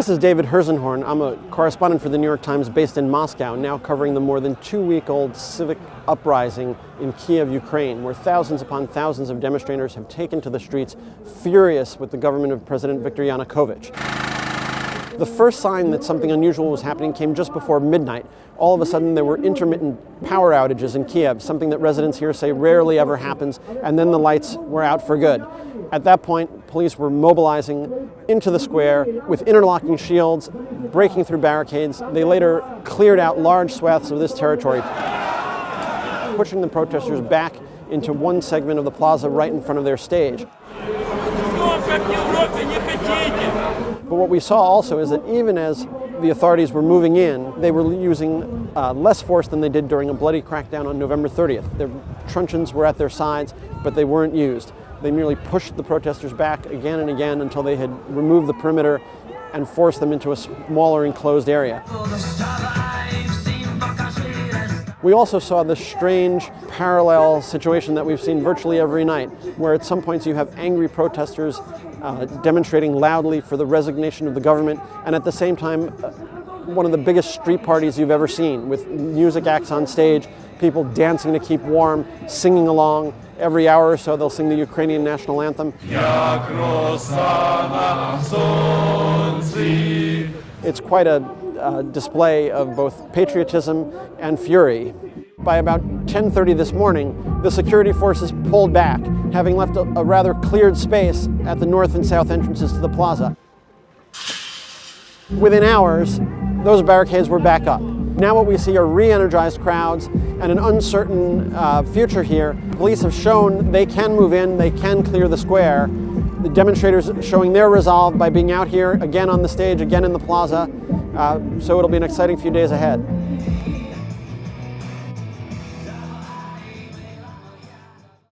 This is David Herzenhorn. I'm a correspondent for the New York Times based in Moscow, now covering the more than 2-week-old civic uprising in Kiev, Ukraine, where thousands upon thousands of demonstrators have taken to the streets, furious with the government of President Viktor Yanukovych. The first sign that something unusual was happening came just before midnight. All of a sudden there were intermittent power outages in Kiev, something that residents here say rarely ever happens, and then the lights were out for good. At that point, police were mobilizing into the square with interlocking shields, breaking through barricades. They later cleared out large swaths of this territory, pushing the protesters back into one segment of the plaza right in front of their stage. But what we saw also is that even as the authorities were moving in, they were using less force than they did during a bloody crackdown on November 30th. Their truncheons were at their sides, but they weren't used. They merely pushed the protesters back again and again until they had removed the perimeter and forced them into a smaller enclosed area. We also saw this strange parallel situation that we've seen virtually every night, where at some points you have angry protesters demonstrating loudly for the resignation of the government, and at the same time one of the biggest street parties you've ever seen, with music acts on stage, people dancing to keep warm, singing along. Every hour or so they'll sing the Ukrainian national anthem. It's quite a display of both patriotism and fury. By about 10:30 this morning, the security forces pulled back, having left a rather cleared space at the north and south entrances to the plaza. Within hours, those barricades were back up. Now what we see are re-energized crowds and an uncertain future here. Police have shown they can move in, they can clear the square. The demonstrators showing their resolve by being out here again on the stage, again in the plaza. So it'll be an exciting few days ahead.